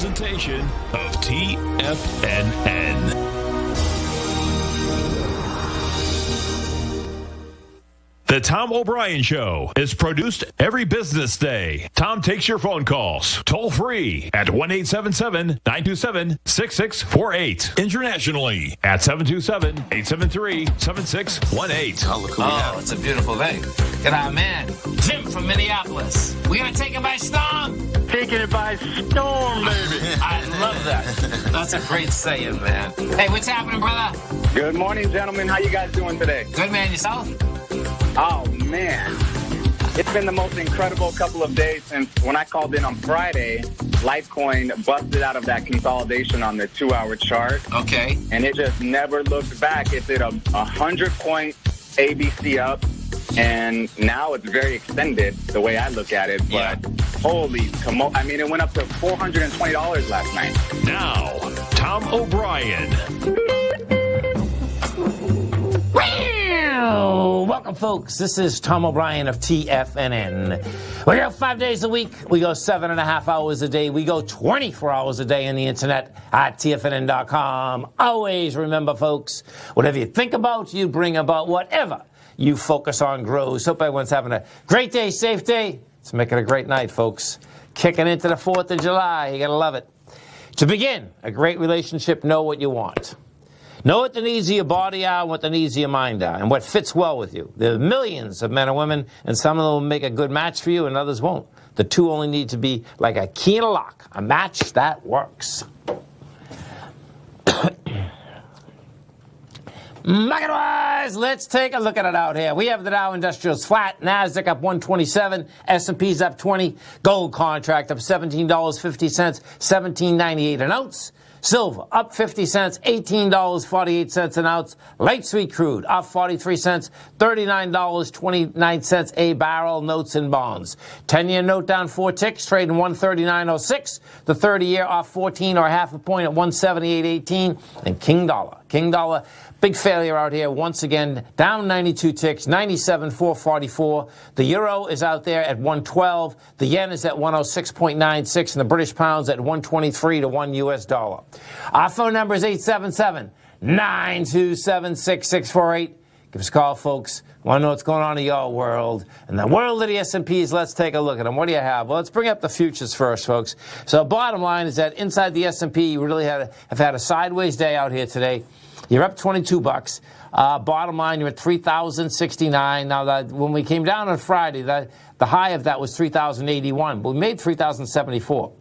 presentation of TFNN. The Tom O'Brien Show is produced every business day. Tom takes your phone calls toll free at 1-877-927-6648. Internationally at 727-873-7618. Oh, look who we have. It's a beautiful day. Got our man, Jim from Minneapolis. We gonna take it by storm? Taking it by storm, baby. I love that. That's a great saying, man. Hey, what's happening, brother? Good morning, gentlemen. How you guys doing today? Good, man. Yourself? Oh, man. It's been the most incredible couple of days since when I called in on Friday, Litecoin busted out of that consolidation on the 2-hour chart. Okay. And it just never looked back. It did a 100-point ABC up, and now it's very extended the way I look at it. But holy, I mean, it went up to $420 last night. Now, Tom O'Brien. Welcome, folks. This is Tom O'Brien of TFNN. We go 5 days a week. We go 7.5 hours a day. We go 24 hours a day on the internet at TFNN.com. Always remember, folks, whatever you think about, you bring about. Whatever you focus on grows. Hope everyone's having a great day, safe day. Let's make it a great night, folks. Kicking into the 4th of July. You got to love it. To begin a great relationship, know what you want. Know what the needs of your body are and what the needs of your mind are and what fits well with you. There are millions of men and women, and some of them will make a good match for you and others won't. The two only need to be like a key and a lock, a match that works. Market-wise, let's take a look at it out here. We have the Dow Industrials flat, NASDAQ up 127, S&P's up 20, gold contract up $17.50, $17.98 an ounce. Silver up 50 cents, $18.48 an ounce. Light sweet crude up 43 cents, $39.29 a barrel. Notes and bonds. 10-year note down 4 ticks, trading 139.06. The 30-year off 14 or half a point at 178.18. And King Dollar, big failure out here once again, down 92 ticks, 97.444. The euro is out there at 112. The yen is at 106.96, and the British pound's at 123 to $1 US. Our phone number is 877-927-6648. Give us a call, folks. Want to know what's going on in your world. And the world of the S&Ps, let's take a look at them. What do you have? Well, let's bring up the futures first, folks. So bottom line is that inside the S&P, you really have had a sideways day out here today. You're up $22. Bottom line, you're at 3,069. Now, when we came down on Friday, the high of that was 3,081. But we made 3,074.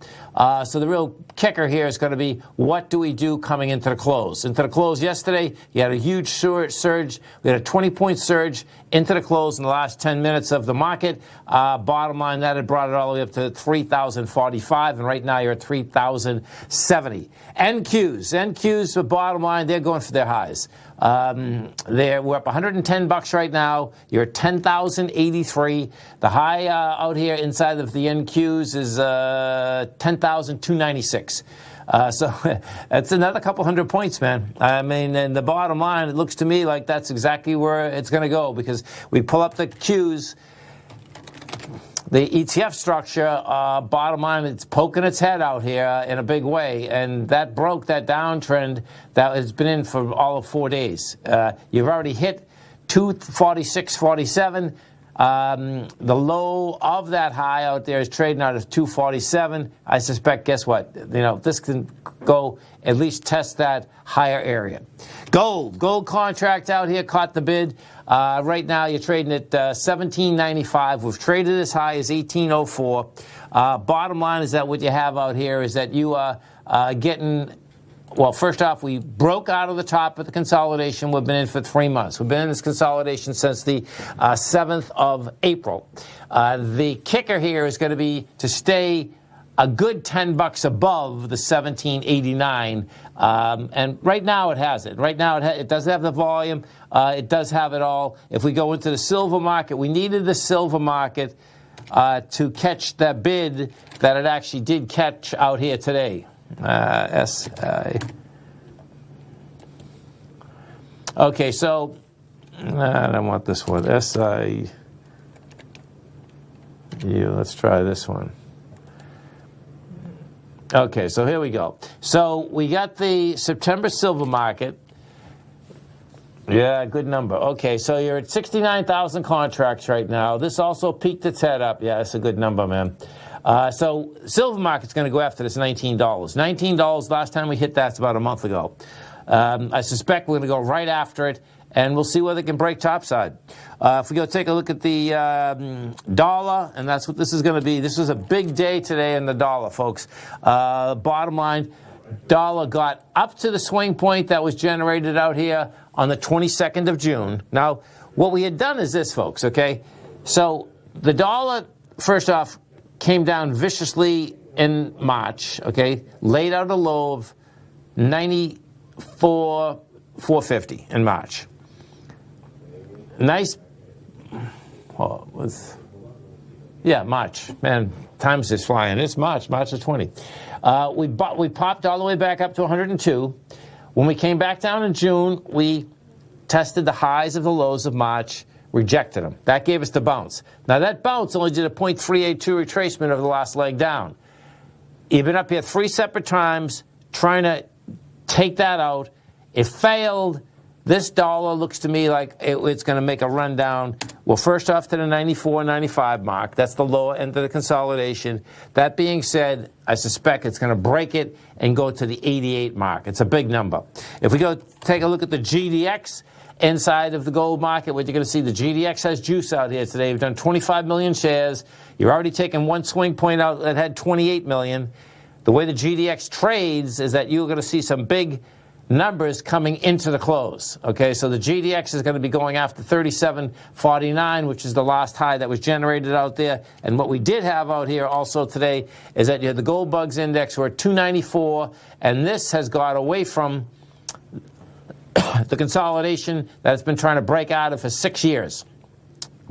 So the real kicker here is going to be, what do we do coming into the close? Into the close yesterday, you had a huge surge. We had a 20-point surge into the close in the last 10 minutes of the market. Bottom line, that had brought it all the way up to 3,045, and right now you're at 3,070. NQs, the bottom line, they're going for their highs. We're up $110 right now. You're at 10,083. The high out here inside of the NQs is 10,296. So that's another couple hundred points, man. I mean, and the bottom line, it looks to me like that's exactly where it's going to go, because we pull up the Qs. The ETF structure, bottom line, it's poking its head out here in a big way, and that broke that downtrend that has been in for all of 4 days. You've already hit 246.47. The low of that high out there is trading out of 247. I suspect, guess what? This can go at least test that higher area. Gold contract out here caught the bid. Right now you're trading at $17.95. We've traded as high as $18.04. Bottom line is that what you have out here is that you are getting. Well, first off, we broke out of the top of the consolidation. We've been in for 3 months. We've been in this consolidation since the 7th of April. The kicker here is going to be to stay a good $10 above the 17.89, and right now it has it. Right now it does have the volume. It does have it all. If we go into the silver market, we needed the silver market to catch that bid that it actually did catch out here today. Okay, so I don't want this one. SIU. Let's try this one. Okay, so here we go. So we got the September silver market. Yeah, good number. Okay, so you're at 69,000 contracts right now. This also peaked its head up. Yeah, that's a good number, man. So silver market's going to go after this $19. $19 last time we hit that's about a month ago. I suspect we're going to go right after it, and we'll see whether it can break topside. If we go take a look at the dollar, and that's what this is going to be. This was a big day today in the dollar, folks. Bottom line, dollar got up to the swing point that was generated out here on the 22nd of June. Now, what we had done is this, folks, okay? So the dollar, first off, came down viciously in March, okay? Laid out a low of 94,450 in March. Nice, March. Man, time's just flying. It's March of 20. We popped all the way back up to 102. When we came back down in June, we tested the highs of the lows of March, rejected them. That gave us the bounce. Now, that bounce only did a 0.382 retracement over the last leg down. You've been up here 3 separate times trying to take that out. It failed. This dollar looks to me like it's going to make a run down. Well, first off to the 94, 95 mark. That's the lower end of the consolidation. That being said, I suspect it's going to break it and go to the 88 mark. It's a big number. If we go take a look at the GDX inside of the gold market, what you're going to see, the GDX has juice out here today. We've done 25 million shares. You're already taking one swing point out that had 28 million. The way the GDX trades is that you're going to see some big numbers coming into the close. Okay, so the GDX is going to be going after 37.49, which is the last high that was generated out there. And what we did have out here also today is that you had the gold bugs index were at 294, and this has got away from the consolidation that it's been trying to break out of for 6 years.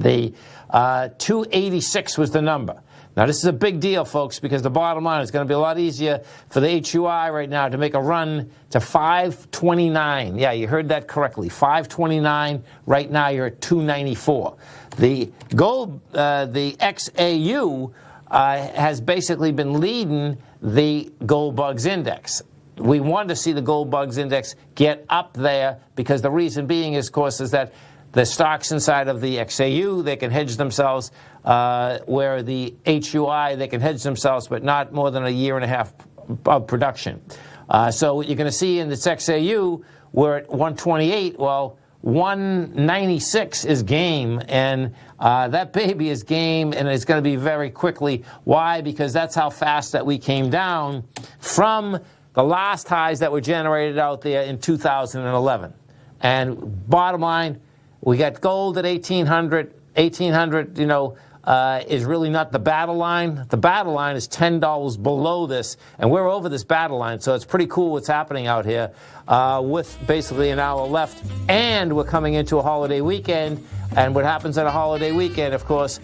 The 286 was the number. Now, this is a big deal, folks, because the bottom line is going to be a lot easier for the HUI right now to make a run to 529. Yeah, you heard that correctly. 529. Right now, you're at 294. The gold, the XAU, has basically been leading the gold bugs index. We want to see the gold bugs index get up there because the reason being, is, of course, is that the stocks inside of the XAU, they can hedge themselves, where the HUI, they can hedge themselves, but not more than a year and a half of production. So what you're going to see in this XAU, we're at 128. Well, 196 is game, and that baby is game, and it's going to be very quickly. Why? Because that's how fast that we came down from the last highs that were generated out there in 2011. And bottom line, we got gold at 1,800. 1,800, is really not the battle line. The battle line is $10 below this, and we're over this battle line, so it's pretty cool what's happening out here with basically an hour left, and we're coming into a holiday weekend, and what happens at a holiday weekend, of course,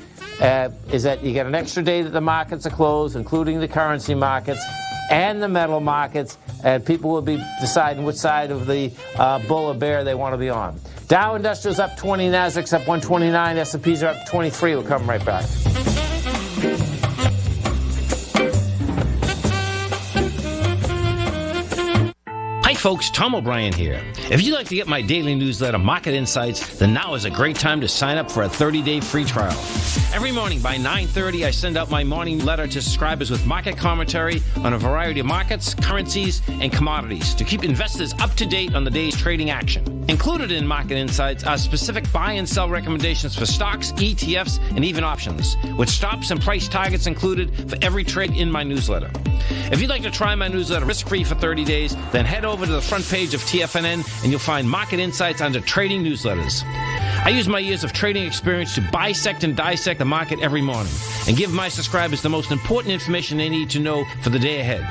is that you get an extra day that the markets are closed, including the currency markets and the metal markets, and people will be deciding which side of the bull or bear they want to be on. Dow Industrial's up 20, Nasdaq's up 129, S&P's are up 23. We'll come right back. Hi folks, Tom O'Brien here. If you'd like to get my daily newsletter, Market Insights, then now is a great time to sign up for a 30-day free trial. Every morning by 9:30, I send out my morning letter to subscribers with market commentary on a variety of markets, currencies, and commodities to keep investors up to date on the day's trading action. Included in Market Insights are specific buy and sell recommendations for stocks, ETFs, and even options, with stops and price targets included for every trade in my newsletter. If you'd like to try my newsletter risk-free for 30 days, then head over to the front page of TFNN and you'll find Market Insights under Trading Newsletters. I use my years of trading experience to bisect and dissect the market every morning and give my subscribers the most important information they need to know for the day ahead.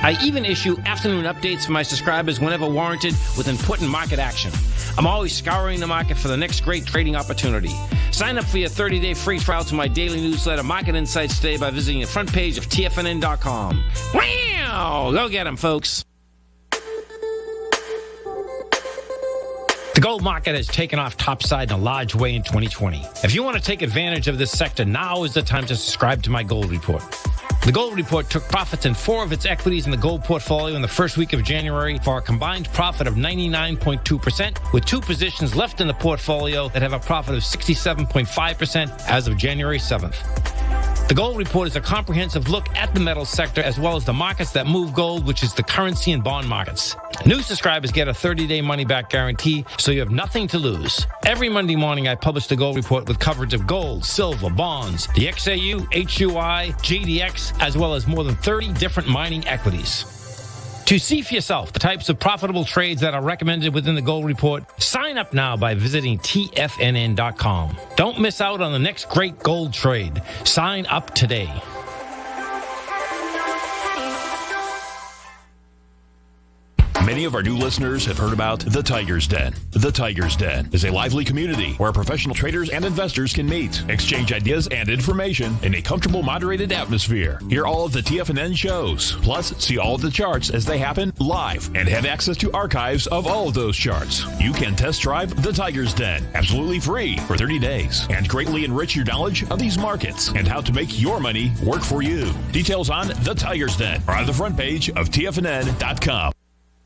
I even issue afternoon updates for my subscribers whenever warranted with important market action. I'm always scouring the market for the next great trading opportunity. Sign up for your 30-day free trial to my daily newsletter, Market Insights, today by visiting the front page of TFNN.com. Wow! Go get them, folks. The gold market has taken off topside in a large way in 2020. If you want to take advantage of this sector, now is the time to subscribe to my gold report. The Gold Report took profits in 4 of its equities in the gold portfolio in the first week of January for a combined profit of 99.2%, with 2 positions left in the portfolio that have a profit of 67.5% as of January 7th. The Gold Report is a comprehensive look at the metals sector as well as the markets that move gold, which is the currency and bond markets. New subscribers get a 30-day money-back guarantee, so you have nothing to lose. Every Monday morning, I publish the Gold Report with coverage of gold, silver, bonds, the XAU, HUI, GDX, as well as more than 30 different mining equities. To see for yourself the types of profitable trades that are recommended within the Gold Report, sign up now by visiting TFNN.com. Don't miss out on the next great gold trade. Sign up today. Many of our new listeners have heard about The Tiger's Den. The Tiger's Den is a lively community where professional traders and investors can meet, exchange ideas and information in a comfortable, moderated atmosphere. Hear all of the TFNN shows, plus see all of the charts as they happen live and have access to archives of all of those charts. You can test drive The Tiger's Den absolutely free for 30 days and greatly enrich your knowledge of these markets and how to make your money work for you. Details on The Tiger's Den are on the front page of TFNN.com.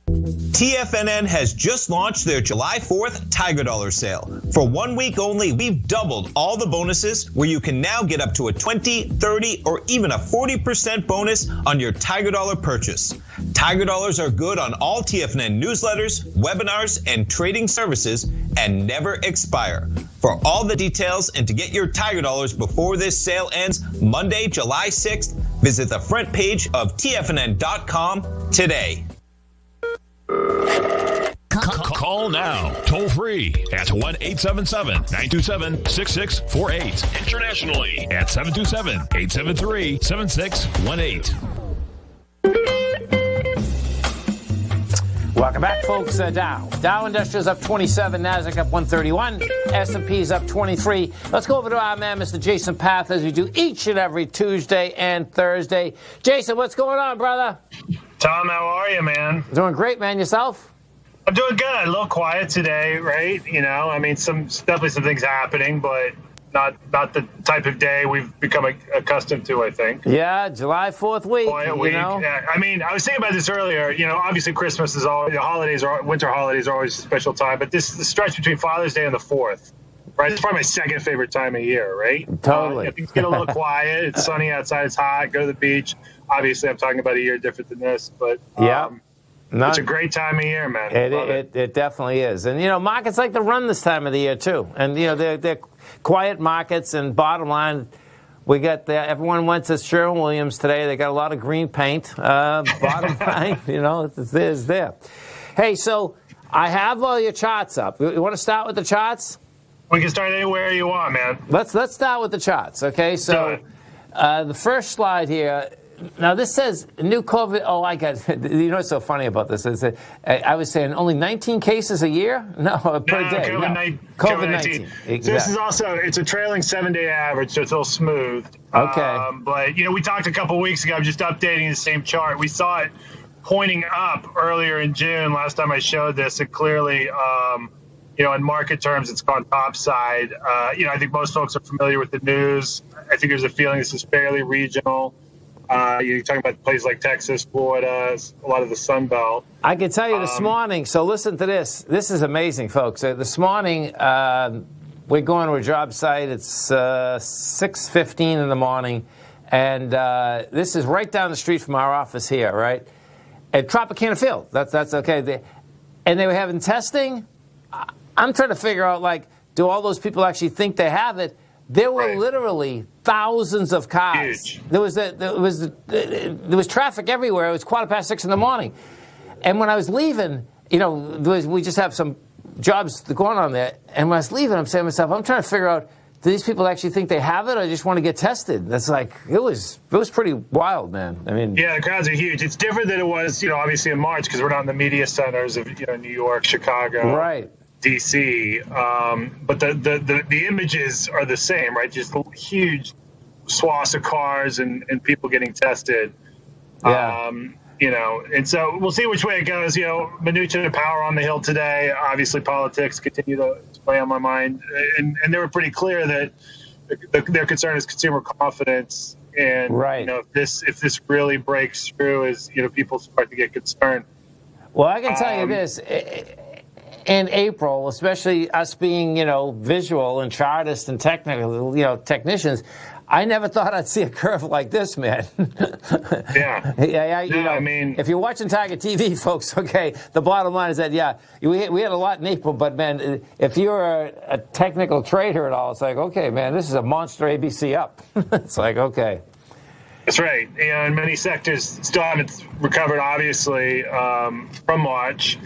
TFNN has just launched their July 4th Tiger Dollar sale. For 1 week only, we've doubled all the bonuses where you can now get up to a 20, 30, or even a 40% bonus on your Tiger Dollar purchase. Tiger Dollars are good on all TFNN newsletters, webinars, and trading services and never expire. For all the details and to get your Tiger Dollars before this sale ends Monday, July 6th, visit the front page of TFNN.com today. Call now, toll free at 1-877-927-6648. Internationally at 727-873-7618. Welcome back, folks. Dow Industrials up 27, Nasdaq up 131, S&P's up 23. Let's go over to our man, Mr. Jason Path, as we do each and every Tuesday and Thursday. Jason, what's going on, brother? Tom, how are you, man? Doing great, man. Yourself? I'm doing good. A little quiet today, right? You know, I mean, definitely some things happening, but not the type of day we've become accustomed to, I think. Yeah, July 4th week. Quiet week. Know? Yeah, I mean, I was thinking about this earlier. You know, obviously Christmas is always, winter holidays are always a special time, but the stretch between Father's Day and the 4th, right? It's probably my second favorite time of year, right? Totally. Things get a little quiet. It's sunny outside. It's hot. Go to the beach. Obviously, I'm talking about a year different than this, but it's a great time of year, man. It definitely is. And, you know, markets like to run this time of the year, too. And, you know, they're quiet markets. And bottom line, we got everyone went to Sherwin-Williams today. They got a lot of green paint. Bottom line, you know, it's there. Hey, so I have all your charts up. You want to start with the charts? We can start anywhere you want, man. Let's start with the charts, okay? So the first slide here. Now, this says new COVID. Oh, I got it. You know what's so funny about this? Is that I was saying only 19 cases a year? No, per day. COVID-19. Exactly. So this is also, it's a trailing 7-day average, so it's a little smooth. Okay. But, you know, we talked a couple weeks ago. I'm just updating the same chart. We saw it pointing up earlier in June, last time I showed this, and clearly, you know, in market terms, it's gone topside. You know, I think most folks are familiar with the news. I think there's a feeling this is fairly regional. You're talking about places like Texas, Florida, a lot of the Sun Belt. I can tell you this morning, so listen to this. This is amazing, folks. This morning, we're going to a job site. It's 6:15 in the morning, and this is right down the street from our office here, right? At Tropicana Field. That's okay. And they were having testing. I'm trying to figure out, like, do all those people actually think they have it? There were literally thousands of cars. Huge. There was traffic everywhere. It was 6:15 in the morning. And when I was leaving, you know, we just have some jobs going on there. And when I was leaving, I'm saying to myself, I'm trying to figure out, do these people actually think they have it or just want to get tested? That's like, it was pretty wild, man. I mean, yeah, the crowds are huge. It's different than it was, you know, obviously in March because we're not in the media centers of, you know, New York, Chicago. Right. DC, but the images are the same, right? Just huge swaths of cars and people getting tested. Yeah. You know, and so we'll see which way it goes. You know, Mnuchin and Power on the Hill today. Obviously, politics continue to play on my mind, and they were pretty clear that their concern is consumer confidence. And Right. you know, if this really breaks through, as you know, people start to get concerned. Well, I can tell you this. In April, especially us being, visual and chartists and technical, technicians, I never thought I'd see a curve like this, man. Yeah. I mean, if you're watching Tiger TV, folks, okay, the bottom line is that, we had a lot in April, but, man, if you're a technical trader at all, it's like, okay, man, this is a monster ABC up. It's like, okay. That's right. And many sectors still haven't recovered, obviously, from March.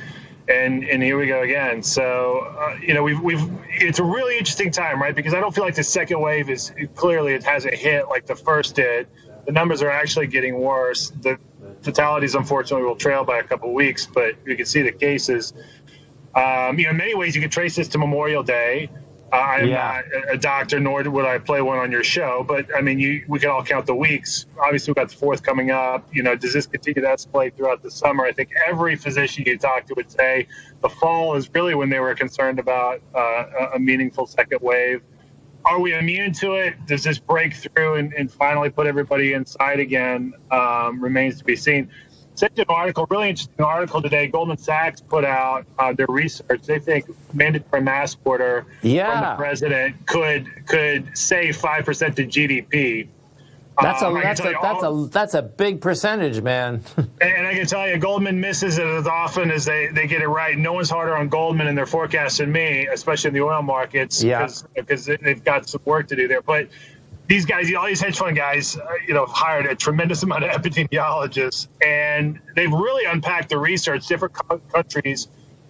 And here we go again. So, it's a really interesting time, right? Because I don't feel like the second wave it hasn't hit like the first did. The numbers are actually getting worse. The fatalities, unfortunately, will trail by a couple of weeks, but you can see the cases. In many ways, you can trace this to Memorial Day. I'm not a doctor, nor would I play one on your show. But, I mean, we can all count the weeks. Obviously, we've got the 4th coming up. Does this continue to escalate throughout the summer? I think every physician you talk to would say the fall is really when they were concerned about a meaningful second wave. Are we immune to it? Does this break through and finally put everybody inside again? Remains to be seen. Sent an article, really interesting article today. Goldman Sachs put out their research. They think mandatory mask order from the president could save 5% to GDP. That's a big percentage, man. And I can tell you, Goldman misses it as often as they get it right. No one's harder on Goldman in their forecast than me, especially in the oil markets, because they've got some work to do there. But these guys, all these hedge fund guys, hired a tremendous amount of epidemiologists, and they've really unpacked the research, different countries,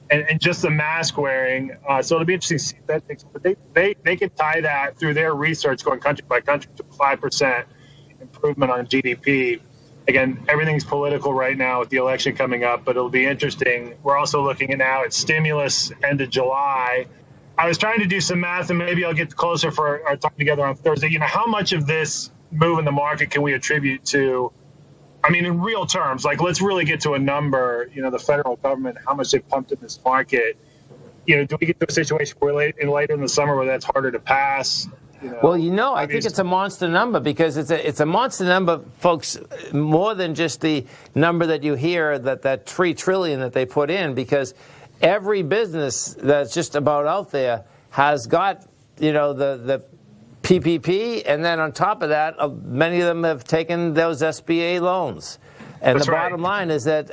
and just the mask wearing. So it'll be interesting to see that. But they can tie that through their research, going country by country, to 5% improvement on GDP. Again, everything's political right now with the election coming up, but it'll be interesting. We're also looking now at stimulus end of July. I was trying to do some math, and maybe I'll get closer for our time together on Thursday. How much of this move in the market can we attribute to, in real terms, like let's really get to a number, the federal government, how much they pumped in this market. Do we get to a situation where later in the summer where that's harder to pass? Well, I think it's a monster number, because it's a monster number, folks, more than just the number that you hear, that $3 trillion that they put in, because every business that's just about out there has got, the PPP, and then on top of that, many of them have taken those SBA loans. And the bottom line is that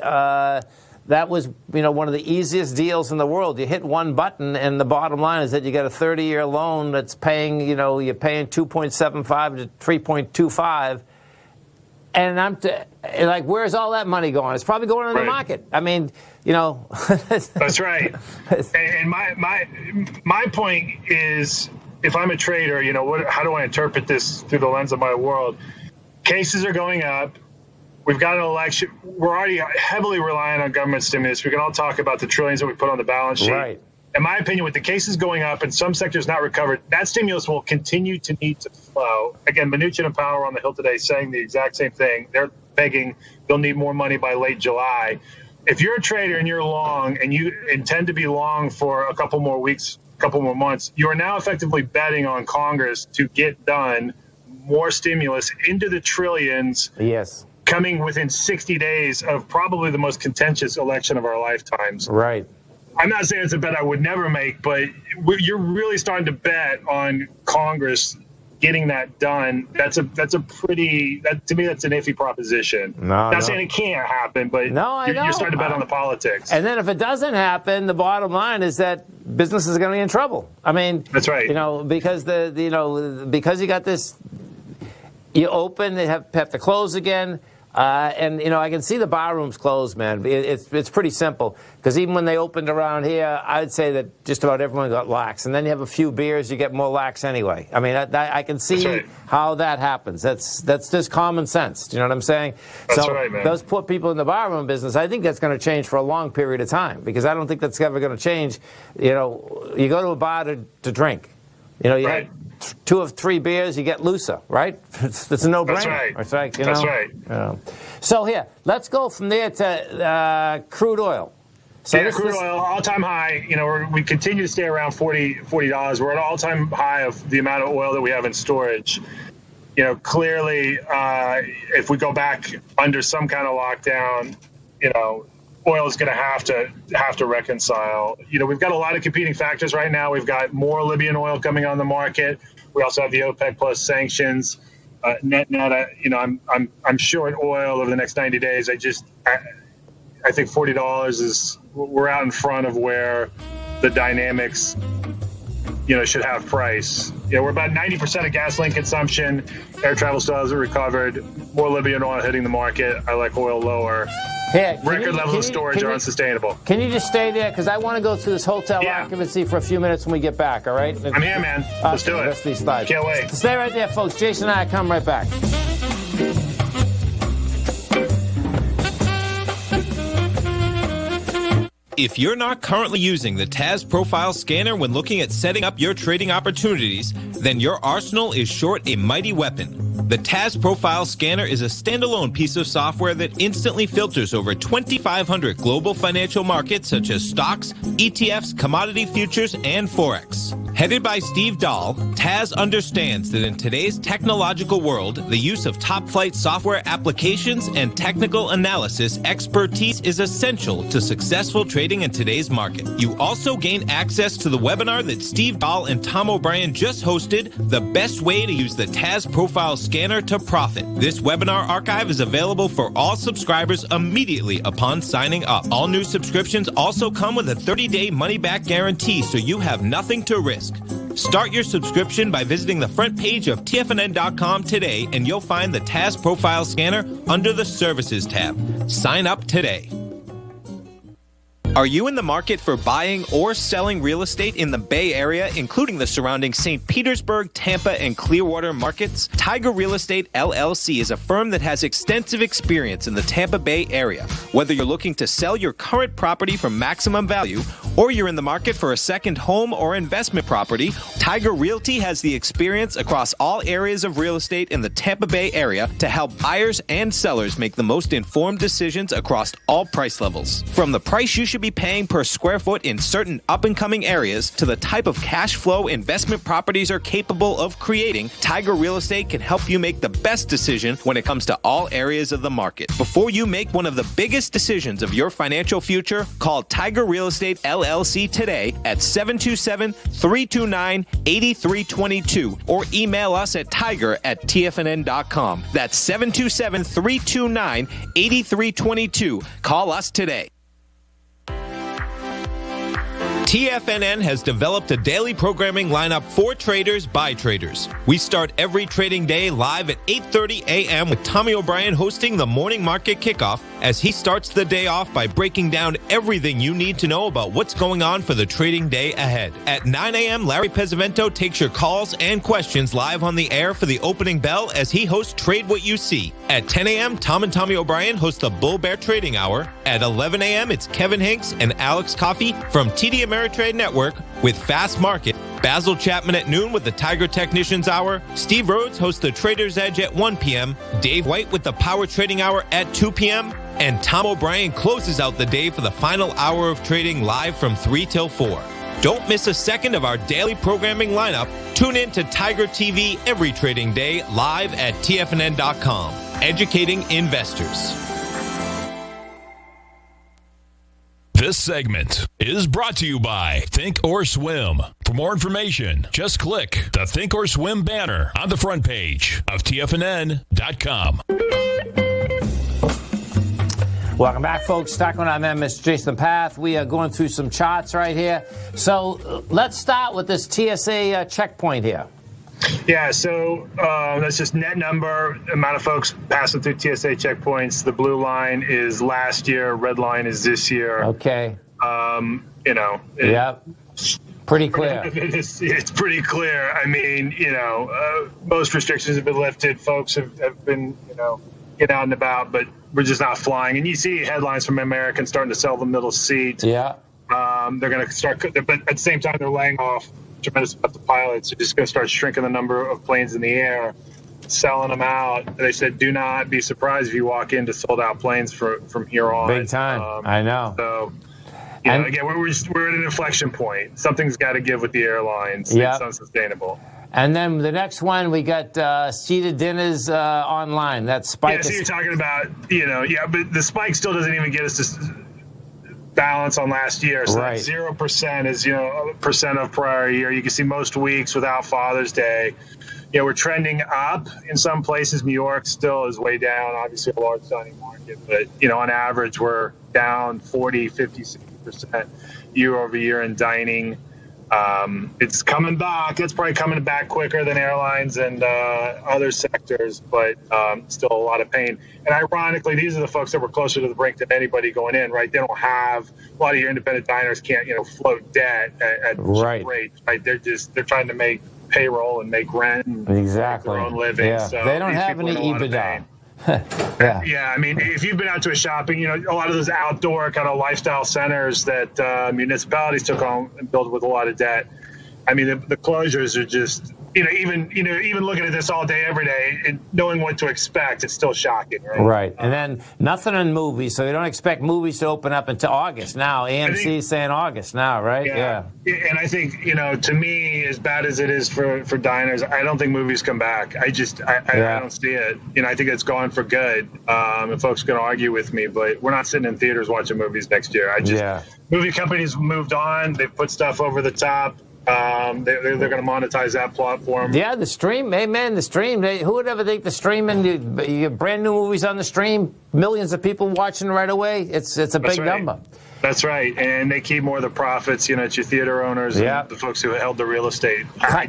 that was, one of the easiest deals in the world. You hit one button, and the bottom line is that you got a 30-year loan that's paying, you're paying 2.75 to 3.25. And I'm like, where's all that money going? It's probably going in the market. That's right. And my point is, if I'm a trader, how do I interpret this through the lens of my world? Cases are going up. We've got an election. We're already heavily reliant on government stimulus. We can all talk about the trillions that we put on the balance sheet. Right. In my opinion, with the cases going up and some sectors not recovered, that stimulus will continue to need to flow. Again, Mnuchin and Powell were on the Hill today saying the exact same thing. They're begging they'll need more money by late July. If you're a trader and you're long and you intend to be long for a couple more weeks, a couple more months, you are now effectively betting on Congress to get done more stimulus into the trillions. Yes. Coming within 60 days of probably the most contentious election of our lifetimes. Right. I'm not saying it's a bet I would never make, but you're really starting to bet on Congress getting that done. To me, that's an iffy proposition. Not saying it can't happen, but you're starting to bet on the politics. And then if it doesn't happen, the bottom line is that business is going to be in trouble. That's right. Because because you got this, you open, they have to close again. And I can see the bar rooms closed, man. It's pretty simple, because even when they opened around here, I'd say that just about everyone got lax. And then you have a few beers, you get more lax anyway. I can see how that happens. That's just common sense. Do you know what I'm saying? That's right, man. Those poor people in the bar room business, I think that's going to change for a long period of time, because I don't think that's ever going to change. You go to a bar to drink. You had 2 or 3 beers, you get looser, right? It's a no-brainer. That's right. It's like, That's right. So here, let's go from there to crude oil. So crude oil, all-time high. We continue to stay around $40. We're at an all-time high of the amount of oil that we have in storage. clearly, if we go back under some kind of lockdown, oil is going to have to reconcile. We've got a lot of competing factors right now. We've got more Libyan oil coming on the market. We also have the OPEC plus sanctions. Net, I'm short oil over the next 90 days. I think $40 we're out in front of where the dynamics, should have price. We're about 90% of gasoline consumption. Air travel still hasn't recovered. More Libyan oil hitting the market. I like oil lower. Hey, record levels of storage are unsustainable. Can you just stay there? Because I want to go through this hotel occupancy for a few minutes when we get back, all right? I'm here, man. Let's do it. Rest of these slides. Can't wait. Stay right there, folks. Jason and I come right back. If you're not currently using the TAS Profile Scanner when looking at setting up your trading opportunities, then your arsenal is short a mighty weapon. The TAS Profile Scanner is a standalone piece of software that instantly filters over 2,500 global financial markets such as stocks, ETFs, commodity futures, and Forex. Headed by Steve Dahl, TAS understands that in today's technological world, the use of top-flight software applications and technical analysis expertise is essential to successful trading in today's market. You also gain access to the webinar that Steve Dahl and Tom O'Brien just hosted, The Best Way to Use the TAS Profile Scanner to Profit. This webinar archive is available for all subscribers immediately upon signing up. All new subscriptions also come with a 30-day money-back guarantee, so you have nothing to risk. Start your subscription by visiting the front page of TFNN.com today, and you'll find the TAS Profile Scanner under the Services tab. Sign up today. Are you in the market for buying or selling real estate in the Bay Area, including the surrounding St. Petersburg, Tampa, and Clearwater markets? Tiger Real Estate LLC is a firm that has extensive experience in the Tampa Bay area. Whether you're looking to sell your current property for maximum value, or you're in the market for a second home or investment property, Tiger Realty has the experience across all areas of real estate in the Tampa Bay area to help buyers and sellers make the most informed decisions across all price levels. From the price you should be paying per square foot in certain up-and-coming areas to the type of cash flow investment properties are capable of creating, Tiger Real Estate can help you make the best decision when it comes to all areas of the market. Before you make one of the biggest decisions of your financial future, call Tiger Real Estate LLC today at 727-329-8322 or email us at tiger@tfnn.com. That's 727-329-8322. Call us today. TFNN has developed a daily programming lineup for traders by traders. We start every trading day live at 8:30 a.m. with Tommy O'Brien hosting the morning market kickoff as he starts the day off by breaking down everything you need to know about what's going on for the trading day ahead. At 9 a.m., Larry Pesavento takes your calls and questions live on the air for the opening bell as he hosts Trade What You See. At 10 a.m., Tom and Tommy O'Brien host the Bull Bear Trading Hour. At 11 a.m., it's Kevin Hinks and Alex Coffey from TD Ameritrade Network with Fast Market. Basil Chapman at noon with the Tiger Technicians Hour. Steve Rhodes hosts the Trader's Edge at 1 p.m. Dave White with the Power Trading Hour at 2 p.m. And Tom O'Brien closes out the day for the final hour of trading live from 3 till 4. Don't miss a second of our daily programming lineup. Tune in to Tiger TV every trading day live at TFNN.com. Educating investors. This segment is brought to you by Think or Swim. For more information, just click the Think or Swim banner on the front page of TFNN.com. Welcome back, folks. Talking with Mr. Jason Path. We are going through some charts right here. So let's start with this TSA checkpoint here. Yeah, so that's just net number, amount of folks passing through TSA checkpoints. The blue line is last year, red line is this year. Okay. Yep. Pretty clear. It's pretty clear. I mean, most restrictions have been lifted. Folks have been, get out and about, but we're just not flying. And you see headlines from Americans starting to sell the middle seat. Yeah. They're going to start, but at the same time, they're laying off tremendous amount of pilots. They're just going to start shrinking the number of planes in the air, selling them out. They said, do not be surprised if you walk into sold out planes from here on. Big time. I know. So, again, we're at an inflection point. Something's got to give with the airlines. Yeah. It's unsustainable. And then the next one, we got seated dinners online. That's Spike. Yeah, so you're talking about, but the Spike still doesn't even get us to balance on last year. So right. 0% is, percent of prior year. You can see most weeks without Father's Day. We're trending up in some places. New York still is way down, obviously a large dining market. But, on average, we're down 40, 50, 60% year over year in dining. It's coming back. It's probably coming back quicker than airlines and other sectors, but still a lot of pain. And ironically, these are the folks that were closer to the brink than anybody going in, right? They don't have, a lot of your independent diners can't, float debt at right. rates, right? They're just—they're trying to make payroll and make rent and exactly. make their own living. Yeah. So they don't have any EBITDA. Yeah, I mean, if you've been out to a shopping, a lot of those outdoor kind of lifestyle centers that municipalities took on and built with a lot of debt. I mean, the closures are just, even looking at this all day, every day, and knowing what to expect, it's still shocking, right? Right, and then nothing in movies, so they don't expect movies to open up until August now. AMC is saying August now, right? Yeah. And I think, to me, as bad as it is for diners, I don't think movies come back. I don't see it. I think it's gone for good. And folks are going to argue with me, but we're not sitting in theaters watching movies next year. Movie companies moved on. They've put stuff over the top. They're going to monetize that platform. Yeah, the stream, the stream. Who would ever think the streaming, you get brand new movies on the stream, millions of people watching right away? It's a big number. That's right, and they keep more of the profits. It's your theater owners and the folks who held the real estate. I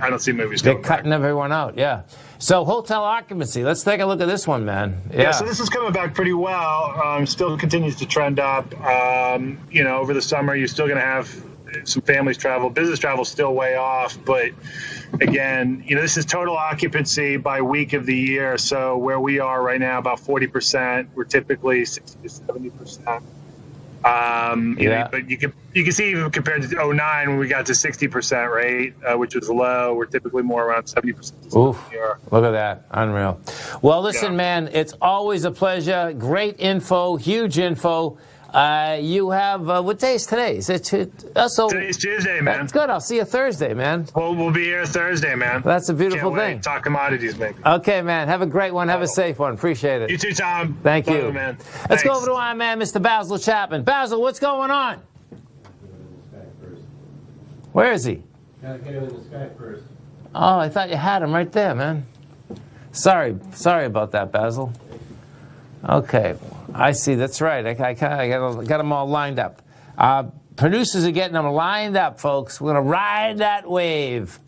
don't see movies. They're cutting everyone out. Yeah. So hotel occupancy. Let's take a look at this one, man. Yeah. So this is coming back pretty well. Still continues to trend up. Over the summer, you're still going to have some families travel. Business travel is still way off, but again, this is total occupancy by week of the year. So where we are right now, about 40%. We're typically 60 to 70%. But you can see even compared to 2009 when we got to 60% rate, which was low. We're typically more around 70%. Oof, look at that. Unreal. Well, listen, man, it's always a pleasure. Great info, huge info. You have, what day is today? Is it Today's Tuesday, man. That's good. I'll see you Thursday, man. Well, we'll be here Thursday, man. That's a beautiful thing. Talk commodities, man. Okay, man. Have a great one. Have a safe one. Appreciate it. You too, Tom. Thank you. Man. Let's go over to our man, Mr. Basil Chapman. Basil, what's going on? Where is he? Gotta get him in the sky first. Oh, I thought you had him right there, man. Sorry about that, Basil. Okay, I see. That's right. I got them all lined up. Producers are getting them lined up, folks. We're going to ride that wave.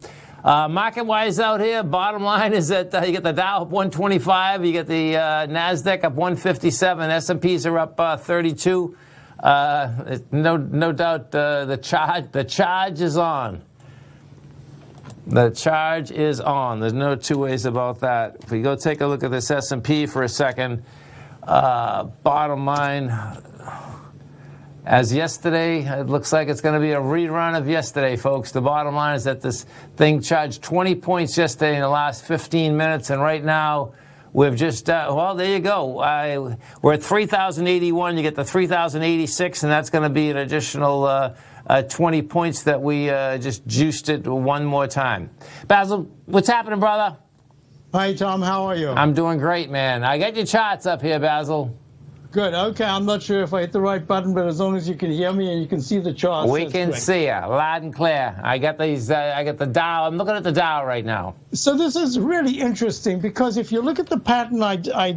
Market-wise out here, bottom line is that you get the Dow up 125, you get the NASDAQ up 157, S&Ps are up 32. No doubt the charge is on. The charge is on. There's no two ways about that. If we go take a look at this S&P for a second, bottom line, as yesterday, it looks like it's going to be a rerun of yesterday, folks. The bottom line is that this thing charged 20 points yesterday in the last 15 minutes, and right now we've just, well, there you go. We're at 3,081. You get the 3,086, and that's going to be an additional 20 points that we just juiced it one more time. Basil, what's happening, brother? Hi, Tom. How are you? I'm doing great, man. I got your charts up here, Basil. Good. Okay. I'm not sure if I hit the right button, but as long as you can hear me and you can see the charts. We can see you loud and clear. I got these. I got the Dow. I'm looking at the Dow right now. So this is really interesting because if you look at the pattern I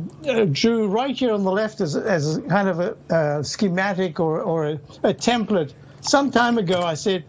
drew right here on the left as kind of a schematic or a template, some time ago I said,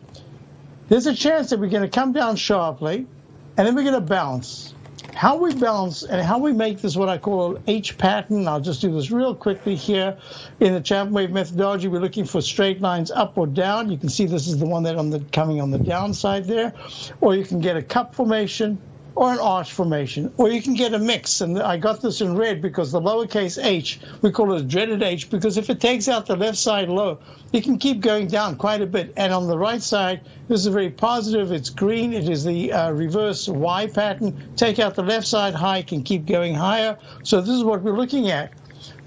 there's a chance that we're going to come down sharply and then we're going to bounce. How we balance and how we make this what I call an H pattern, I'll just do this real quickly here. In the Chapman wave methodology, we're looking for straight lines up or down. You can see this is the one that coming on the downside there. Or you can get a cup formation or an arch formation, or you can get a mix. And I got this in red because the lowercase h, we call it a dreaded H, because if it takes out the left side low, it can keep going down quite a bit. And on the right side, this is very positive. It's green. It is the reverse Y pattern. Take out the left side high, can keep going higher. So this is what we're looking at.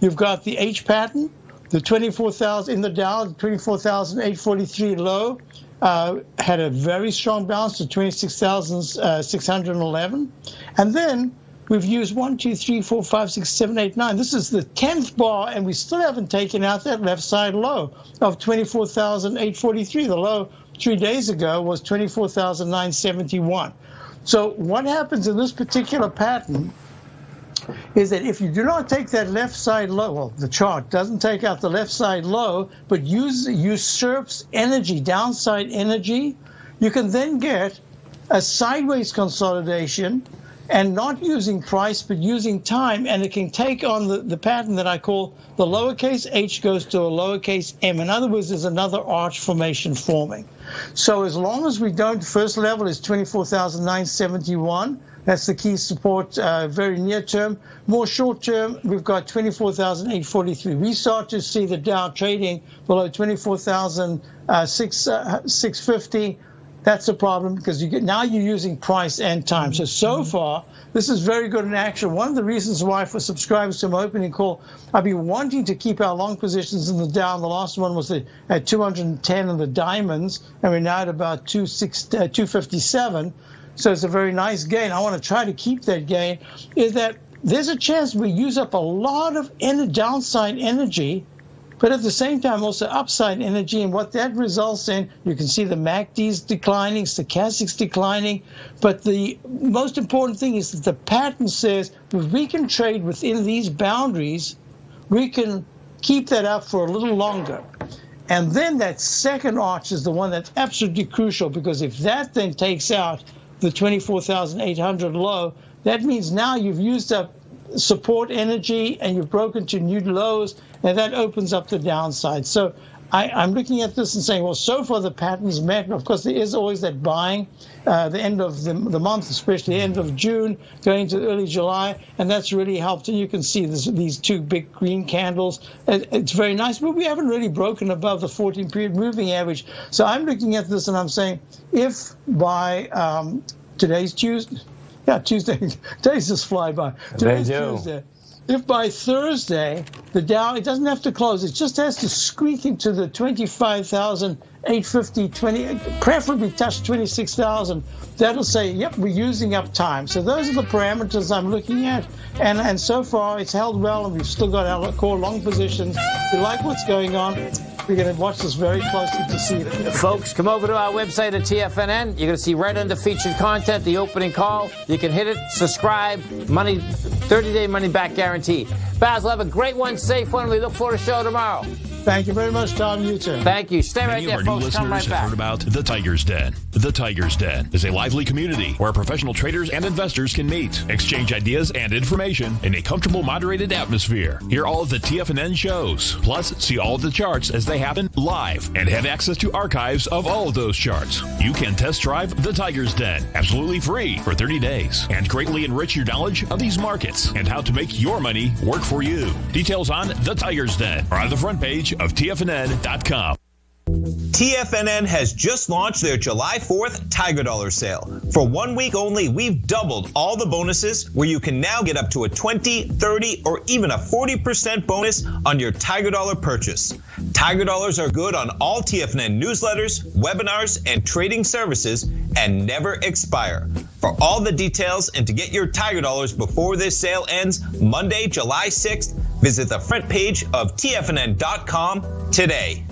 You've got the H pattern, The 24,000 in the Dow, 24,843 low, had a very strong bounce to 26,611. And then we've used 1, 2, 3, 4, 5, 6, 7, 8, 9. This is the 10th bar, and we still haven't taken out that left side low of 24,843. The low 3 days ago was 24,971. So what happens in this particular pattern is that if you do not take that left side low, well, the chart doesn't take out the left side low, but usurps energy, downside energy, you can then get a sideways consolidation and not using price, but using time, and it can take on the pattern that I call the lowercase h goes to a lowercase m. In other words, there's another arch formation forming. So as long as we don't, first level is 24,971. That's the key support, very near term. More short term, we've got 24,843. We start to see the Dow trading below 24,650. That's a problem because now you're using price and time. So far, this is very good in action. One of the reasons why for subscribers to my opening call, I've been wanting to keep our long positions in the Dow. The last one was at 210 in the diamonds, and we're now at about 257. So it's a very nice gain. I want to try to keep that gain. Is that there's a chance we use up a lot of downside energy, but at the same time also upside energy. And what that results in, you can see the MACD's declining, stochastics declining. But the most important thing is that the pattern says if we can trade within these boundaries, we can keep that up for a little longer. And then that second arch is the one that's absolutely crucial, because if that then takes out the 24,800 low, that means now you've used up support energy and you've broken to new lows, and that opens up the downside. So I'm looking at this and saying, well, so far the pattern's met. And of course, there is always that buying, the end of the month, especially the end of June, going to early July, and that's really helped. And you can see these two big green candles. It's very nice, but we haven't really broken above the 14-period moving average. So I'm looking at this and I'm saying, if by today's Tuesday, days just fly by. Today's Tuesday. If by Thursday, the Dow, it doesn't have to close, it just has to squeak into the 25,850, preferably touch 26,000, that'll say, yep, we're using up time. So those are the parameters I'm looking at. And so far, it's held well, and we've still got our core long positions. We like what's going on. We're going to watch this very closely to see it. Folks, come over to our website at TFNN. You're going to see right under featured content, the opening call. You can hit it, subscribe, 30-day money-back guarantee. Basil, have a great one, safe one. We look forward to the show tomorrow. Thank you very much, Tom. You too. Thank you. Stay right there, folks. Come right back. Many of our new listeners have heard about The Tiger's Den. The Tiger's Den is a lively community where professional traders and investors can meet, exchange ideas and information in a comfortable, moderated atmosphere. Hear all of the TFNN shows, plus see all of the charts as they happen live, and have access to archives of all of those charts. You can test drive The Tiger's Den absolutely free for 30 days and greatly enrich your knowledge of these markets and how to make your money work for you. Details on The Tiger's Den are on the front page of TFNN.com. TFNN has just launched their July 4th Tiger Dollar sale. For 1 week only, we've doubled all the bonuses, where you can now get up to a 20, 30, or even a 40% bonus on your Tiger Dollar purchase. Tiger Dollars are good on all TFNN newsletters, webinars, and trading services, and never expire. For all the details and to get your Tiger Dollars before this sale ends Monday, July 6th, visit the front page of TFNN.com today.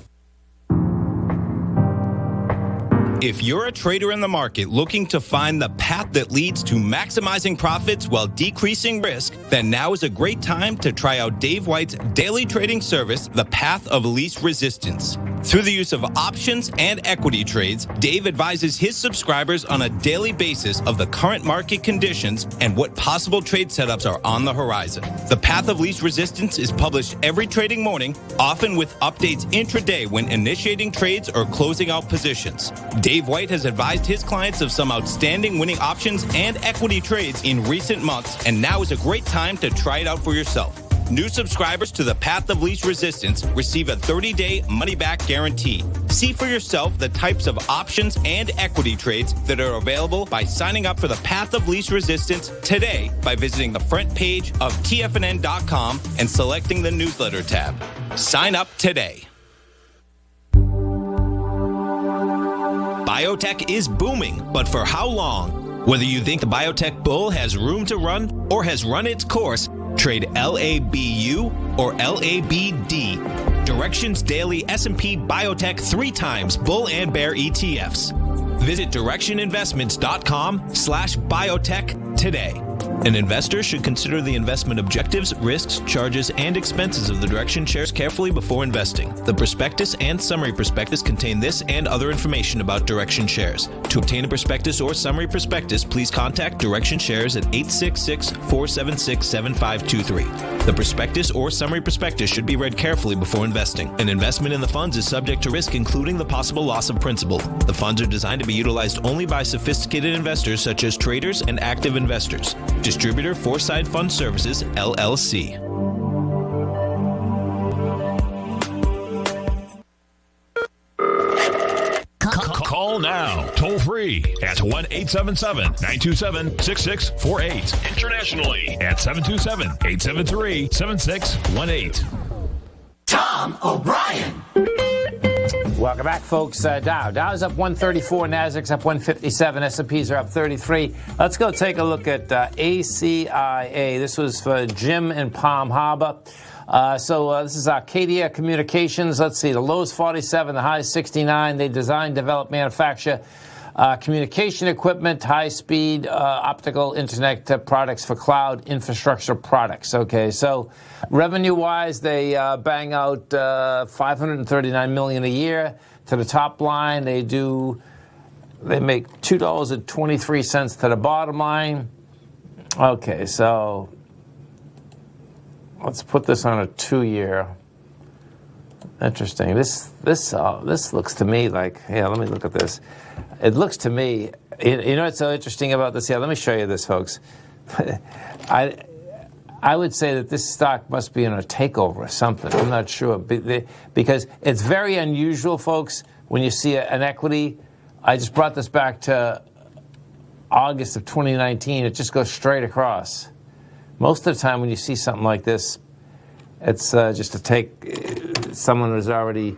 If you're a trader in the market looking to find the path that leads to maximizing profits while decreasing risk, then now is a great time to try out Dave White's daily trading service, The Path of Least Resistance. Through the use of options and equity trades, Dave advises his subscribers on a daily basis of the current market conditions and what possible trade setups are on the horizon. The Path of Least Resistance is published every trading morning, often with updates intraday when initiating trades or closing out positions. Dave White has advised his clients of some outstanding winning options and equity trades in recent months, and now is a great time to try it out for yourself. New subscribers to the Path of Least Resistance receive a 30-day money-back guarantee. See for yourself the types of options and equity trades that are available by signing up for the Path of Least Resistance today by visiting the front page of TFNN.com and selecting the newsletter tab. Sign up today. Biotech is booming, but for how long? Whether you think the biotech bull has room to run or has run its course, trade LABU or LABD. Direction's daily S&P Biotech 3 times bull and bear ETFs. Visit directioninvestments.com/biotech today. An investor should consider the investment objectives, risks, charges, and expenses of the Direction shares carefully before investing. The prospectus and summary prospectus contain this and other information about Direction shares. To obtain a prospectus or summary prospectus, please contact Direction shares at 866-476-7523. The prospectus or summary prospectus should be read carefully before investing. An investment in the funds is subject to risk, including the possible loss of principal. The funds are designed to be utilized only by sophisticated investors such as traders and active investors. Distributor Foreside Fund Services, LLC. Call now, toll free at 1-877-927-6648. Internationally at 727-873-7618. Tom O'Brien. Welcome back, folks. Dow's up 134, Nasdaq's up 157, S&Ps are up 33. Let's go take a look at ACIA. This was for Jim in Palm Harbor. This is Arcadia Communications. Let's see, the low's 47, the high's 69. They design, develop, manufacture communication equipment, high-speed optical internet products for cloud infrastructure products. Okay, so revenue-wise, they bang out $539 million a year. To the top line, they make $2.23 to the bottom line. Okay, so let's put this on a 2-year. Interesting. This looks to me like, let me look at this. It looks to me, you know what's so interesting about this? Let me show you this, folks. I would say that this stock must be in a takeover or something. I'm not sure. Because it's very unusual, folks, when you see an equity. I just brought this back to August of 2019. It just goes straight across. Most of the time when you see something like this, it's just to take someone who's already...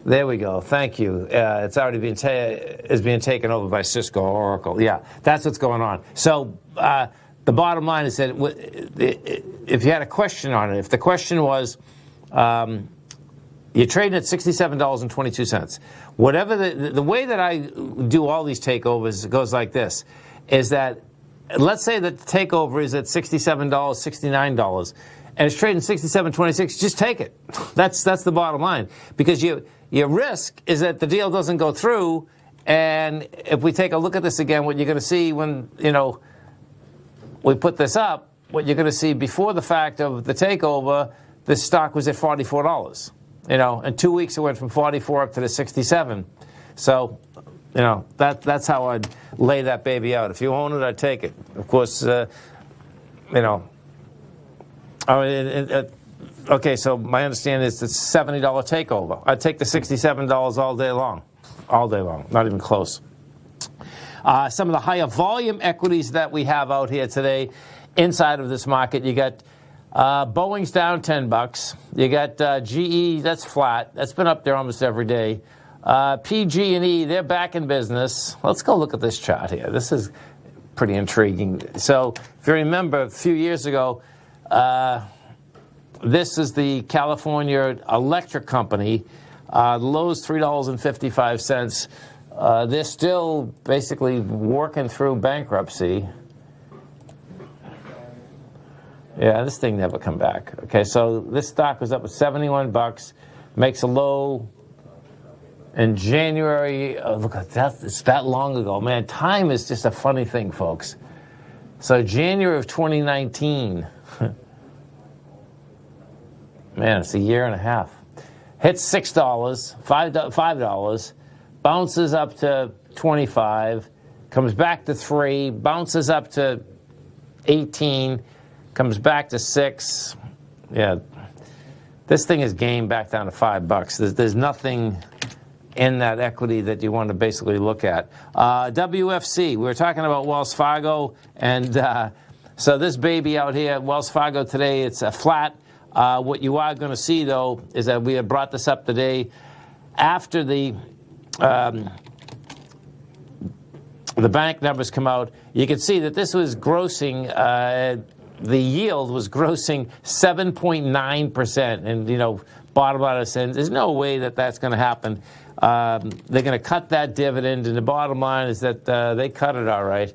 There we go. Thank you. It's already being taken over by Cisco or Oracle. Yeah, that's what's going on. So the bottom line is that if you had a question on it, if the question was, you're trading at $67.22. Whatever the way that I do all these takeovers, it goes like this, is that let's say that the takeover is at $67, $69, and it's trading $67.26. Just take it. That's the bottom line, because your risk is that the deal doesn't go through, and if we take a look at this again, what you're going to see when, we put this up, what you're going to see before the fact of the takeover, this stock was at $44. In 2 weeks it went from 44 up to the 67. So, that's how I'd lay that baby out. If you own it, I'd take it. Of course, okay, so my understanding is it's a $70 takeover. I'd take the $67 all day long, not even close. Some of the higher volume equities that we have out here today inside of this market, you got Boeing's down $10. You got GE, that's flat. That's been up there almost every day. PG&E, they're back in business. Let's go look at this chart here. This is pretty intriguing. So if you remember, a few years ago, this is the California Electric Company. The low's $3.55. They're still basically working through bankruptcy. Yeah, this thing never come back. Okay, so this stock was up at $71, makes a low in January. Look at that, it's that long ago. Man, time is just a funny thing, folks. So January of 2019. Man, it's a year and a half. Hits $6, $5, bounces up to 25, comes back to 3, bounces up to 18, comes back to 6. Yeah, this thing is gained back down to $5. There's nothing in that equity that you want to basically look at. WFC, we were talking about Wells Fargo, and so this baby out here, Wells Fargo today, it's a flat. What you are going to see, though, is that we have brought this up today after the bank numbers come out. You can see that this was grossing, the yield was grossing 7.9%. And, bottom line is there's no way that that's going to happen. They're going to cut that dividend, and the bottom line is that they cut it all right.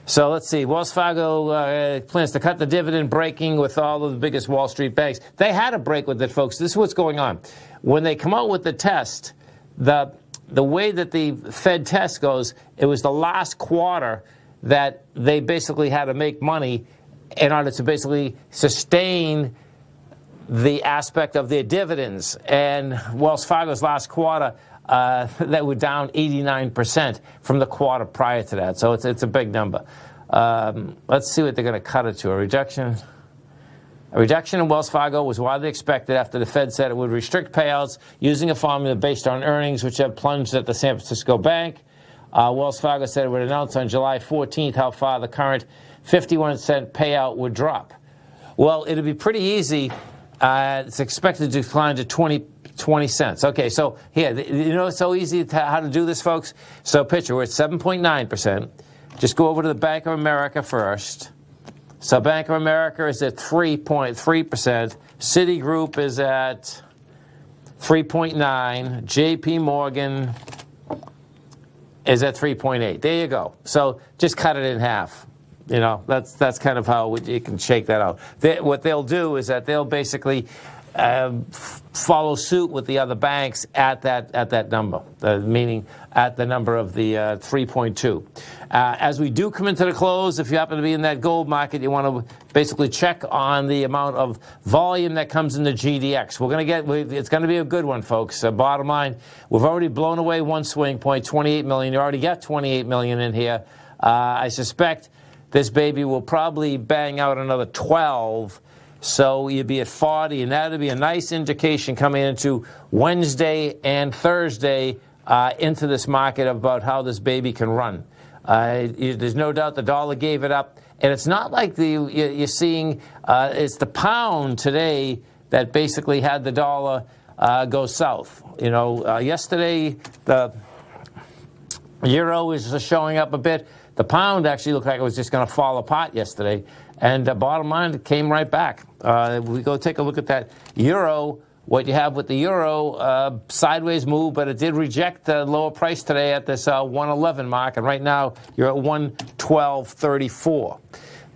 So let's see. Wells Fargo plans to cut the dividend, breaking with all of the biggest Wall Street banks. They had a break with it, folks. This is what's going on. When they come out with the test, the way that the Fed test goes, it was the last quarter that they basically had to make money in order to basically sustain the aspect of their dividends. And Wells Fargo's last quarter, that were down 89% from the quarter prior to that. So it's a big number. Let's see what they're going to cut it to. A reduction in Wells Fargo was widely expected after the Fed said it would restrict payouts using a formula based on earnings, which have plunged at the San Francisco bank. Wells Fargo said it would announce on July 14th how far the current 51-cent payout would drop. Well, it'll be pretty easy. It's expected to decline to 20 cents. Okay, so here, it's so easy how to do this, folks. So picture, we're at 7.9%. Just go over to the Bank of America first. So Bank of America is at 3.3%. Citigroup is at 3.9%. JP Morgan is at 3.8%. There you go. So just cut it in half. That's kind of how you can shake that out. What they'll do is that they'll basically follow suit with the other banks at that number, meaning at the number of the 3.2. As we do come into the close, if you happen to be in that gold market, you want to basically check on the amount of volume that comes in the GDX. It's going to be a good one, folks. Bottom line, we've already blown away one swing point, 28 million. You already got 28 million in here. I suspect this baby will probably bang out another 12. So you'd be at 40, and that would be a nice indication coming into Wednesday and Thursday into this market about how this baby can run. There's no doubt the dollar gave it up. And it's not like you're seeing, it's the pound today that basically had the dollar go south. Yesterday the euro was showing up a bit. The pound actually looked like it was just going to fall apart yesterday. And bottom line, it came right back. We go take a look at that euro. What you have with the euro, sideways move, but it did reject the lower price today at this 111 mark. And right now, you're at 112.34.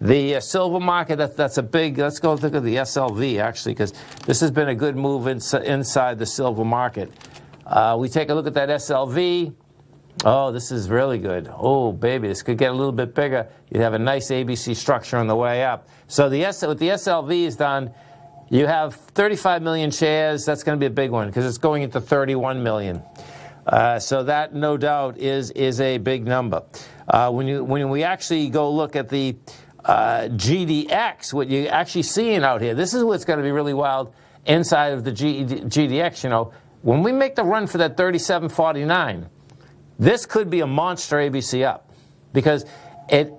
The silver market, that's a big, let's go look at the SLV, actually, because this has been a good move inside the silver market. We take a look at that SLV. Oh, this is really good. Oh, baby, this could get a little bit bigger. You'd have a nice ABC structure on the way up. So what the SLV has done, you have 35 million shares. That's going to be a big one because it's going into 31 million. So that, no doubt, is a big number. When we actually go look at the GDX, what you're actually seeing out here, this is what's going to be really wild inside of the GDX. When we make the run for that 37.49, this could be a monster ABC up because the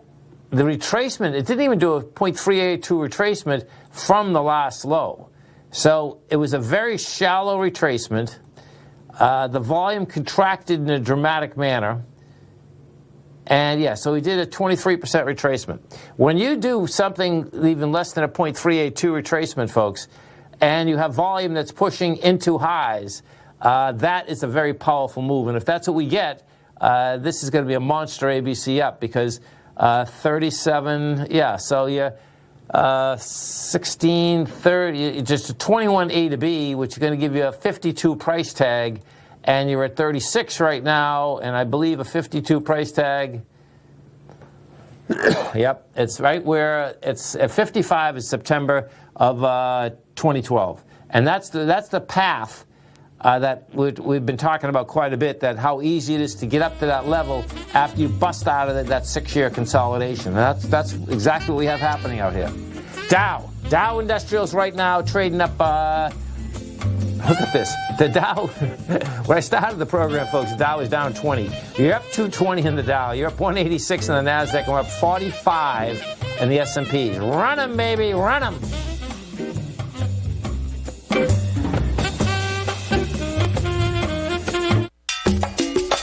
retracement, it didn't even do a 0.382 retracement from the last low. So it was a very shallow retracement. The volume contracted in a dramatic manner. And yeah, so we did a 23% retracement. When you do something even less than a 0.382 retracement, folks, and you have volume that's pushing into highs, that is a very powerful move. And if that's what we get, this is going to be a monster ABC up because 37, yeah, so you 16, 30, just a 21 A to B, which is going to give you a 52 price tag, and you're at 36 right now, and I believe a 52 price tag. Yep, it's right where it's at 55 is September of 2012, and that's the path that we've been talking about quite a bit, that how easy it is to get up to that level after you bust out of that 6-year consolidation. And that's exactly what we have happening out here. Dow Industrials right now trading up, look at this. The Dow, when I started the program, folks, the Dow is down 20. You're up 220 in the Dow. You're up 186 in the NASDAQ. And we're up 45 in the S&Ps. Run them, baby, run them.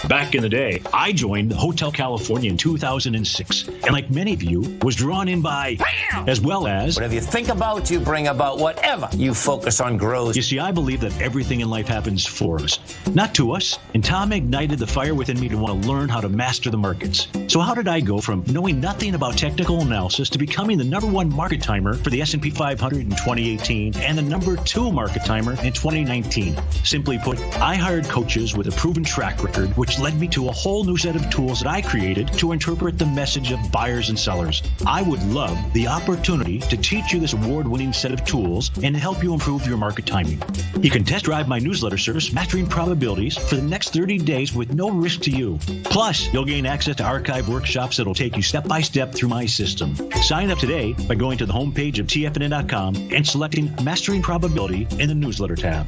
Back in the day, I joined Hotel California in 2006, and like many of you, was drawn in by, as well as, whatever you think about, you bring about. Whatever you focus on grows. You see, I believe that everything in life happens for us, not to us. And Tom ignited the fire within me to want to learn how to master the markets. So how did I go from knowing nothing about technical analysis to becoming the #1 market timer for the S&P 500 in 2018 and the #2 market timer in 2019? Simply put, I hired coaches with a proven track record, which led me to a whole new set of tools that I created to interpret the message of buyers and sellers. I would love the opportunity to teach you this award-winning set of tools and help you improve your market timing. You can test drive my newsletter service, Mastering Probabilities, for the next 30 days with no risk to you. Plus, you'll gain access to archive workshops that'll take you step by step through my system. Sign up today by going to the homepage of TFNN.com and selecting Mastering Probability in the newsletter tab.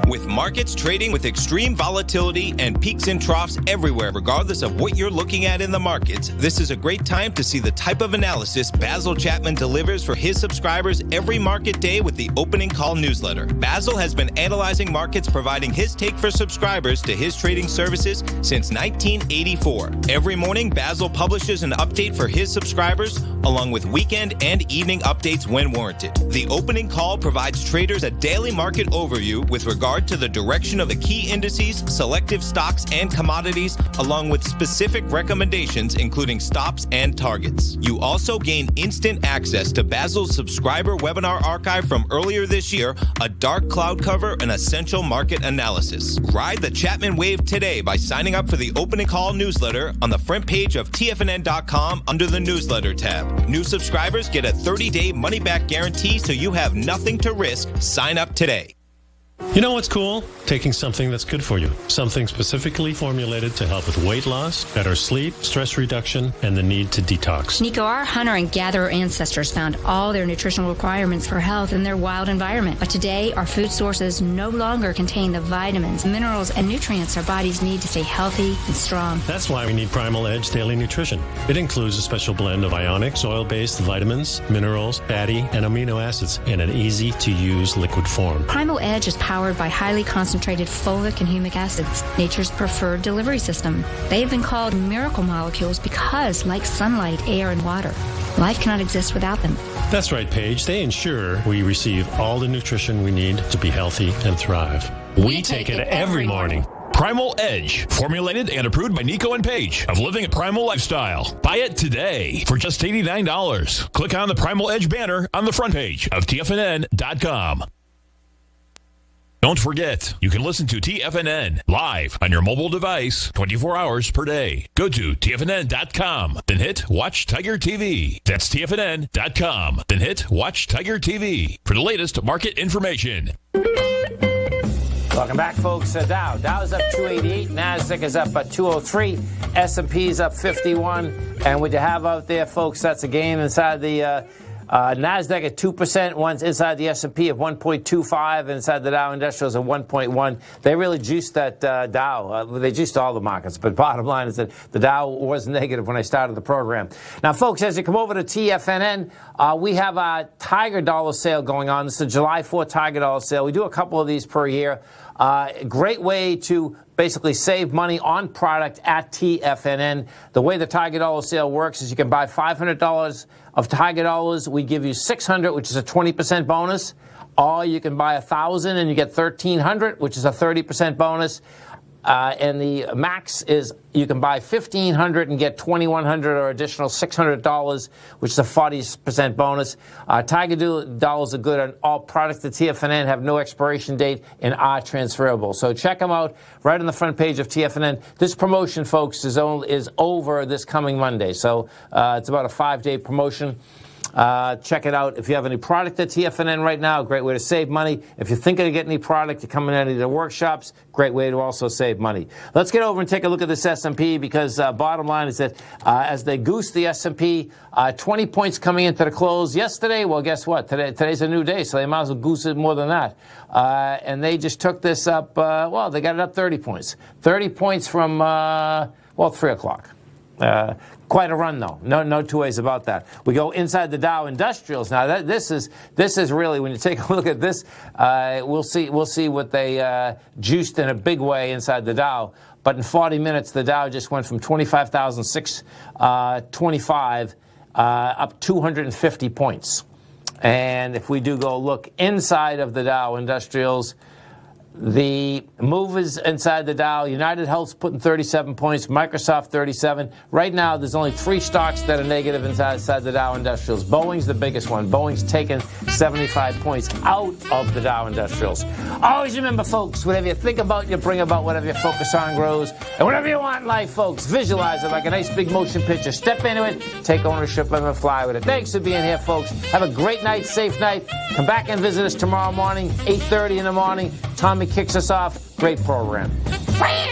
With markets trading with extreme volatility and peaks and troughs everywhere, regardless of what you're looking at in the markets, this is a great time to see the type of analysis Basil Chapman delivers for his subscribers every market day with the Opening Call newsletter. Basil has been analyzing markets, providing his take for subscribers to his trading services since 1984. Every morning, Basil publishes an update for his subscribers, along with weekend and evening updates when warranted. The Opening Call provides traders a daily market overview with regard to the direction of the key indices, selective stocks, and commodities, along with specific recommendations, including stops and targets. You also gain instant access to Basil's subscriber webinar archive from earlier this year, a dark cloud cover, and essential market analysis. Ride the Chapman wave today by signing up for the Opening Call newsletter on the front page of TFNN.com under the newsletter tab. New subscribers get a 30-day money-back guarantee, so you have nothing to risk. Sign up today. You know what's cool? Taking something that's good for you. Something specifically formulated to help with weight loss, better sleep, stress reduction, and the need to detox. Nico, our hunter and gatherer ancestors found all their nutritional requirements for health in their wild environment. But today, our food sources no longer contain the vitamins, minerals, and nutrients our bodies need to stay healthy and strong. That's why we need Primal Edge Daily Nutrition. It includes a special blend of ionic, oil-based vitamins, minerals, fatty, and amino acids in an easy-to-use liquid form. Primal Edge is powered by highly concentrated fulvic and humic acids, nature's preferred delivery system. They've been called miracle molecules because, like sunlight, air, and water, life cannot exist without them. That's right, Paige. They ensure we receive all the nutrition we need to be healthy and thrive. We take it every morning. Primal Edge, formulated and approved by Nico and Paige of Living a Primal Lifestyle. Buy it today for just $89. Click on the Primal Edge banner on the front page of TFNN.com. Don't forget, you can listen to TFNN live on your mobile device 24 hours per day. Go to TFNN.com, then hit Watch Tiger TV. That's TFNN.com, then hit Watch Tiger TV for the latest market information. Welcome back, folks. Dow's up 288, NASDAQ is up at 203, S&P's up 51. And what you have out there, folks, that's a gain inside the NASDAQ at 2%, one's inside the S&P at 1.25, and inside the Dow Industrials at 1.1. They really juiced that Dow. They juiced all the markets, but bottom line is that the Dow was negative when I started the program. Now, folks, as you come over to TFNN, we have a Tiger Dollar sale going on. This is a July 4th Tiger Dollar sale. We do a couple of these per year. Great way to basically save money on product at TFNN. The way the Tiger Dollar sale works is you can buy $500 of Tiger Dollars. We give you $600, which is a 20% bonus. Or you can buy $1,000 and you get $1,300, which is a 30% bonus. And the max is you can buy $1,500 and get $2,100 or additional $600, which is a 40% bonus. Tiger Dollars are good on all products at TFNN, have no expiration date, and are transferable. So check them out right on the front page of TFNN. This promotion, folks, is over this coming Monday. So it's about a 5-day promotion. Check it out. If you have any product at TFNN right now, great way to save money. If you're thinking of getting any product, you're coming to any of the workshops, great way to also save money. Let's get over and take a look at this S&P because bottom line is that as they goose the S&P, 20 points coming into the close yesterday. Well, guess what? Today's a new day, so they might as well goose it more than that. And they just took this up, they got it up 30 points. 30 points from, 3 o'clock. Quite a run, though. No two ways about that. We go inside the Dow Industrials now. This is really, when you take a look at this, we'll see what they juiced in a big way inside the Dow. But in 40 minutes, the Dow just went from 25,625 up 250 points. And if we do go look inside of the Dow Industrials, the movers inside the Dow, United Health's putting 37 points, Microsoft 37. Right now, there's only 3 stocks that are negative inside the Dow Industrials. Boeing's the biggest one. Boeing's taken 75 points out of the Dow Industrials. Always remember, folks, whatever you think about, you bring about. Whatever you focus on grows. And whatever you want in life, folks, visualize it like a nice big motion picture. Step into it, take ownership of it, and fly with it. Thanks for being here, folks. Have a great night, safe night. Come back and visit us tomorrow morning, 8:30 in the morning. Tommy kicks us off. Great program.